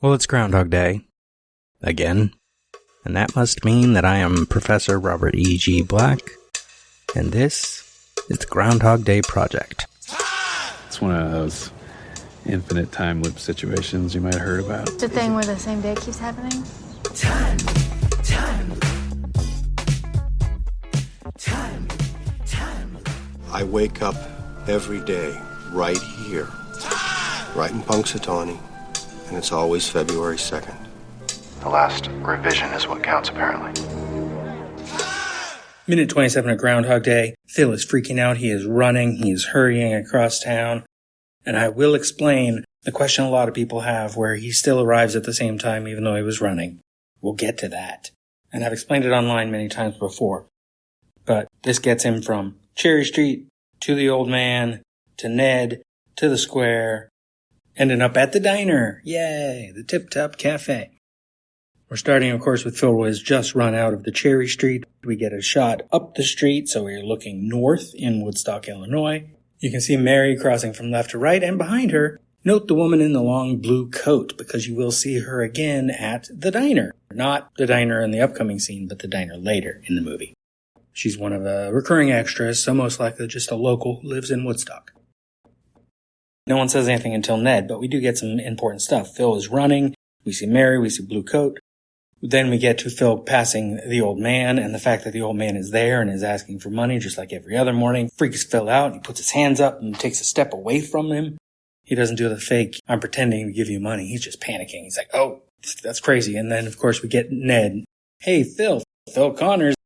Well, it's Groundhog Day. Again. And that must mean that I am Professor Robert E.G. Black, and this is the Groundhog Day Project. It's one of those infinite time loop situations you might have heard about. It's a thing where the same day keeps happening. Time. I wake up every day right here, right in Punxsutawney, and it's always February 2nd. The last revision is what counts, apparently. Minute 27 of Groundhog Day. Phil is freaking out. He is running. He is hurrying across town. And I will explain the question a lot of people have where he still arrives at the same time even though he was running. We'll get to that. And I've explained it online many times before. But this gets him from Cherry Street to the old man to Ned to the square, ending up at the diner. Yay! The Tip Top Cafe. We're starting, of course, with Phil who has just run out of the Cherry Street. We get a shot up the street, so we're looking north in Woodstock, Illinois. You can see Mary crossing from left to right, and behind her, note the woman in the long blue coat, because you will see her again at the diner. Not the diner in the upcoming scene, but the diner later in the movie. She's one of the recurring extras, so most likely just a local who lives in Woodstock. No one says anything until Ned, but we do get some important stuff. Phil is running. We see Mary. We see Blue Coat. Then we get to Phil passing the old man, and the fact that the old man is there and is asking for money just like every other morning freaks Phil out. He puts his hands up and takes a step away from him. He doesn't do the fake, I'm pretending to give you money. He's just panicking. He's like, oh, that's crazy. And then, of course, we get Ned. Hey, Phil Connors,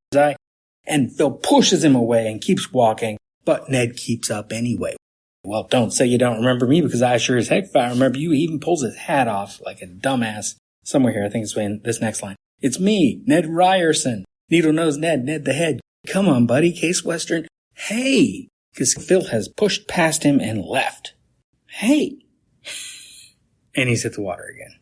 And Phil pushes him away and keeps walking, but Ned keeps up anyway. Well, don't say you don't remember me, because I sure as heck if I remember you. He even pulls his hat off like a dumbass. Somewhere here, I think it's in this next line. It's me, Ned Ryerson. Needle-nosed Ned the head. Come on, buddy, Case Western. Hey! Because Phil has pushed past him and left. Hey! And he's hit the water again.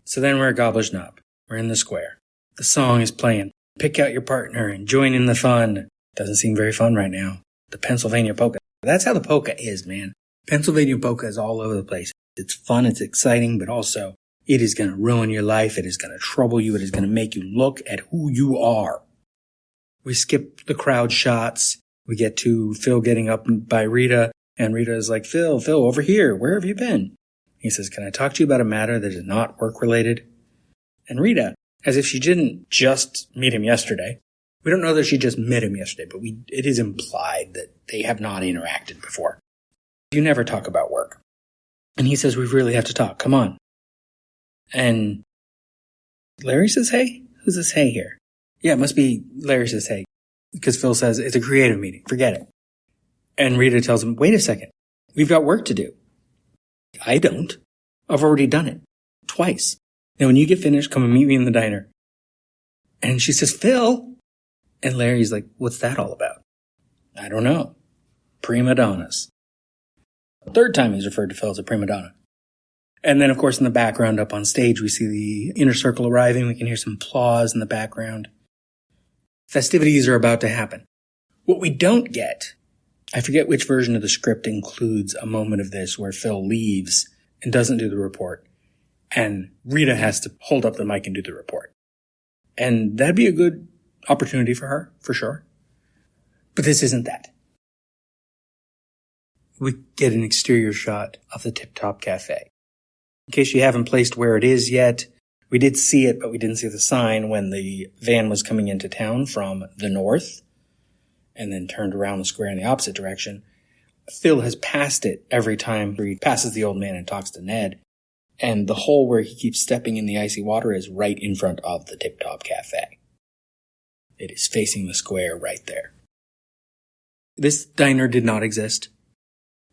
So then we're at Gobbler's Knob. We're in the square. The song is playing. Pick out your partner and join in the fun. Doesn't seem very fun right now. The Pennsylvania polka. That's how the polka is, man. Pennsylvania polka is all over the place. It's fun, it's exciting, but also it is going to ruin your life. It is going to trouble you. It is going to make you look at who you are. We skip the crowd shots. We get to Phil getting up by Rita, and Rita is like, Phil, over here. Where have you been? He says, can I talk to you about a matter that is not work-related? And Rita, as if she didn't just meet him yesterday. We don't know that she just met him yesterday, but it is implied that they have not interacted before. You never talk about work. And he says, we really have to talk. Come on. And Larry says, hey? Who's this hey here? Yeah, it must be Larry says hey. Because Phil says, it's a creative meeting. Forget it. And Rita tells him, wait a second. We've got work to do. I don't. I've already done it. Twice. Now, when you get finished, come and meet me in the diner. And she says, Phil. And Larry's like, what's that all about? I don't know. Prima donnas. The third time he's referred to Phil as a prima donna. And then, of course, in the background up on stage, we see the inner circle arriving. We can hear some applause in the background. Festivities are about to happen. What we don't get, I forget which version of the script includes a moment of this where Phil leaves and doesn't do the report. And Rita has to hold up the mic and do the report. And that'd be a good opportunity for her, for sure. But this isn't that. We get an exterior shot of the Tip Top Cafe. In case you haven't placed where it is yet, we did see it, but we didn't see the sign when the van was coming into town from the north and then turned around the square in the opposite direction. Phil has passed it every time he passes the old man and talks to Ned. And the hole where he keeps stepping in the icy water is right in front of the Tip Top Cafe. It is facing the square right there. This diner did not exist.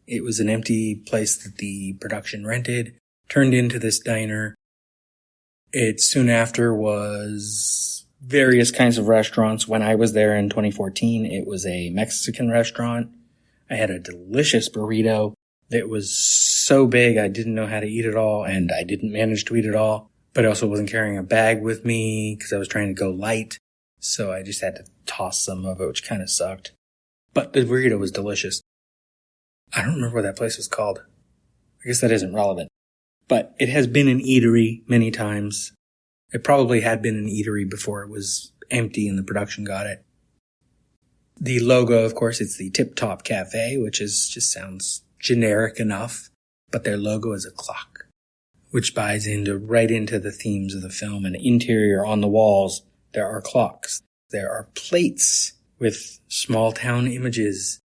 It was an empty place that the production rented, turned into this diner. It soon after was various kinds of restaurants. When I was there in 2014, it was a Mexican restaurant. I had a delicious burrito that was so big I didn't know how to eat it all, and I didn't manage to eat it all. But I also wasn't carrying a bag with me because I was trying to go light. So I just had to toss some of it, which kind of sucked. But the burrito was delicious. I don't remember what that place was called. I guess that isn't relevant. But it has been an eatery many times. It probably had been an eatery before it was empty and the production got it. The logo, of course, it's the Tip Top Cafe, which just sounds generic enough. But their logo is a clock, which buys right into the themes of the film. And interior on the walls, there are clocks. There are plates with small town images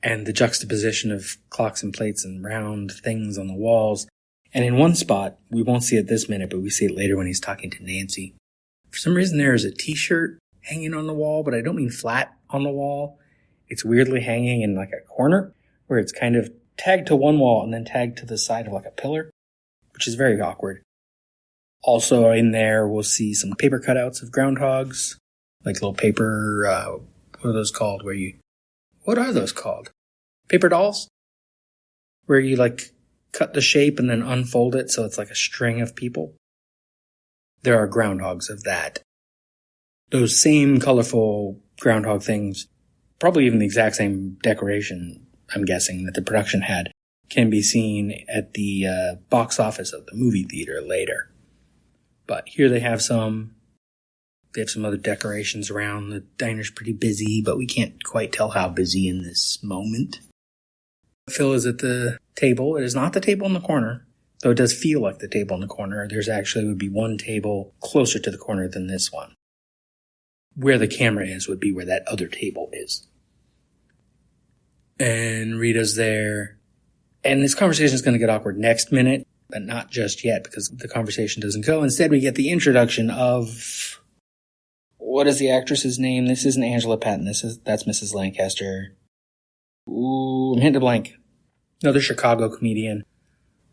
and the juxtaposition of clocks and plates and round things on the walls. And in one spot, we won't see it this minute, but we see it later when he's talking to Nancy. For some reason, there is a t-shirt hanging on the wall, but I don't mean flat on the wall. It's weirdly hanging in like a corner where it's kind of tagged to one wall and then tagged to the side of like a pillar, which is very awkward. Also in there, we'll see some paper cutouts of groundhogs, like little paper, what are those called? What are those called? Paper dolls? Where you like cut the shape and then unfold it so it's like a string of people. There are groundhogs of that. Those same colorful groundhog things, probably even the exact same decoration, I'm guessing, that the production had, can be seen at the box office of the movie theater later. But here they have some other decorations around. The diner's pretty busy, but we can't quite tell how busy in this moment. Phil is at the table. It is not the table in the corner, though it does feel like the table in the corner. There's actually would be one table closer to the corner than this one. Where the camera is would be where that other table is. And Rita's there. And this conversation is going to get awkward next minute, but not just yet because the conversation doesn't go. Instead, we get the introduction of... What is the actress's name? This isn't Angela Patton. That's Mrs. Lancaster. Ooh, I'm hitting a blank. Another Chicago comedian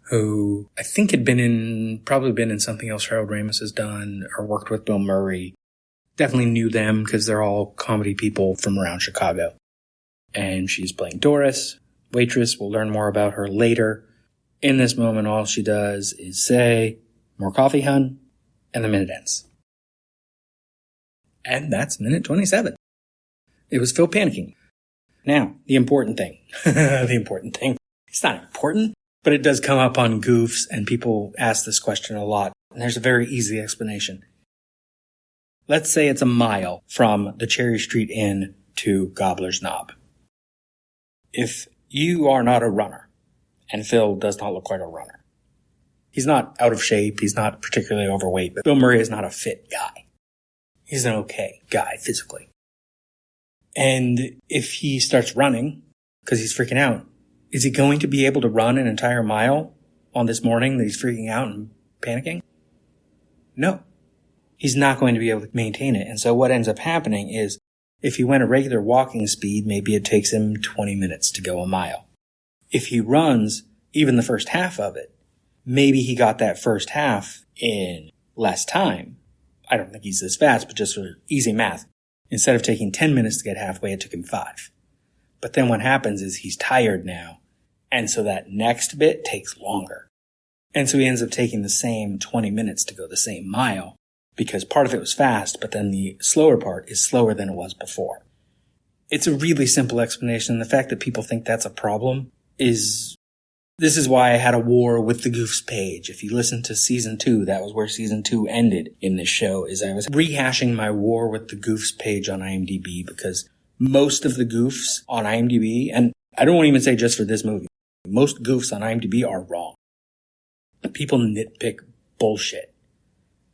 who I think had probably been in something else Harold Ramis has done or worked with Bill Murray. Definitely knew them because they're all comedy people from around Chicago. And she's playing Doris, waitress. We'll learn more about her later. In this moment, all she does is say, "More coffee, hun," and the minute ends. And that's minute 27. It was Phil panicking. Now, the important thing. The important thing. It's not important, but it does come up on Goofs, and people ask this question a lot. And there's a very easy explanation. Let's say it's a mile from the Cherry Street Inn to Gobbler's Knob. If you are not a runner, and Phil does not look like a runner. He's not out of shape. He's not particularly overweight, but Bill Murray is not a fit guy. He's an okay guy physically. And if he starts running, because he's freaking out, is he going to be able to run an entire mile on this morning that he's freaking out and panicking? No. He's not going to be able to maintain it. And so what ends up happening is if he went a regular walking speed, maybe it takes him 20 minutes to go a mile. If he runs even the first half of it, maybe he got that first half in less time. I don't think he's this fast, but just for easy math. Instead of taking 10 minutes to get halfway, it took him 5. But then what happens is he's tired now. And so that next bit takes longer. And so he ends up taking the same 20 minutes to go the same mile because part of it was fast, but then the slower part is slower than it was before. It's a really simple explanation. The fact that people think that's a problem this is why I had a war with the Goofs page. If you listen to season 2, that was where season 2 ended in this show, is I was rehashing my war with the Goofs page on IMDb because most of the Goofs on IMDb, and I don't want to even say just for this movie, most Goofs on IMDb are wrong. People nitpick bullshit.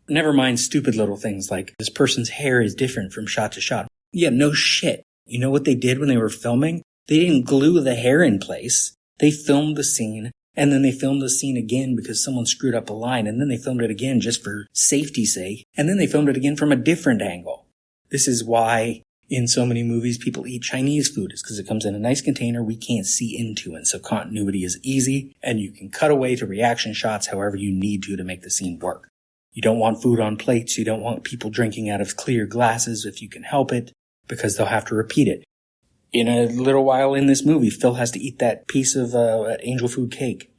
Never mind stupid little things like this person's hair is different from shot to shot. Yeah, no shit. You know what they did when they were filming? They didn't glue the hair in place. They filmed the scene, and then they filmed the scene again because someone screwed up a line, and then they filmed it again just for safety's sake, and then they filmed it again from a different angle. This is why in so many movies people eat Chinese food, is because it comes in a nice container we can't see into, and so continuity is easy, and you can cut away to reaction shots however you need to make the scene work. You don't want food on plates, you don't want people drinking out of clear glasses if you can help it, because they'll have to repeat it. In a little while in this movie, Phil has to eat that piece of angel food cake.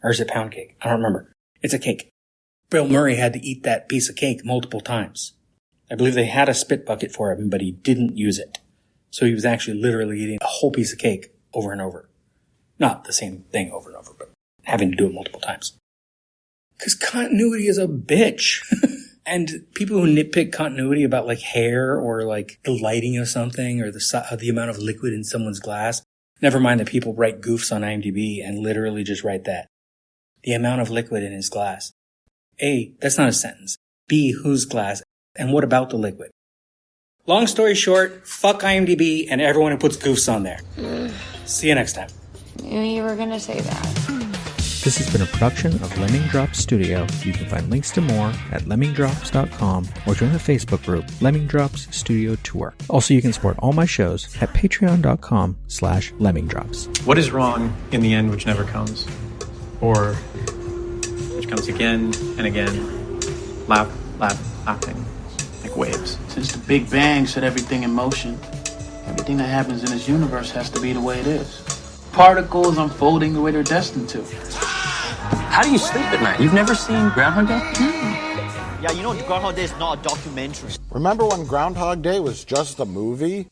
Or is it pound cake? I don't remember. It's a cake. Bill Murray had to eat that piece of cake multiple times. I believe they had a spit bucket for him, but he didn't use it. So he was actually literally eating a whole piece of cake over and over. Not the same thing over and over, but having to do it multiple times. Because continuity is a bitch. And people who nitpick continuity about like hair or like the lighting of something or the amount of liquid in someone's glass, never mind that people write goofs on IMDb and literally just write that. The amount of liquid in his glass. A, that's not a sentence. B, whose glass? And what about the liquid? Long story short, fuck IMDb and everyone who puts goofs on there. See you next time. Knew you were gonna say that. This has been a production of Lemming Drops Studio. You can find links to more at lemmingdrops.com or join the Facebook group Lemming Drops Studio Tour. Also, you can support all my shows at patreon.com/lemmingdrops. What is wrong in the end which never comes? Or which comes again and again, laughing, like waves. Since the Big Bang set everything in motion, everything that happens in this universe has to be the way it is. Particles unfolding the way they're destined to. How do you sleep at night? You've never seen Groundhog Day? Yeah, you know Groundhog Day is not a documentary. Remember when Groundhog Day was just a movie?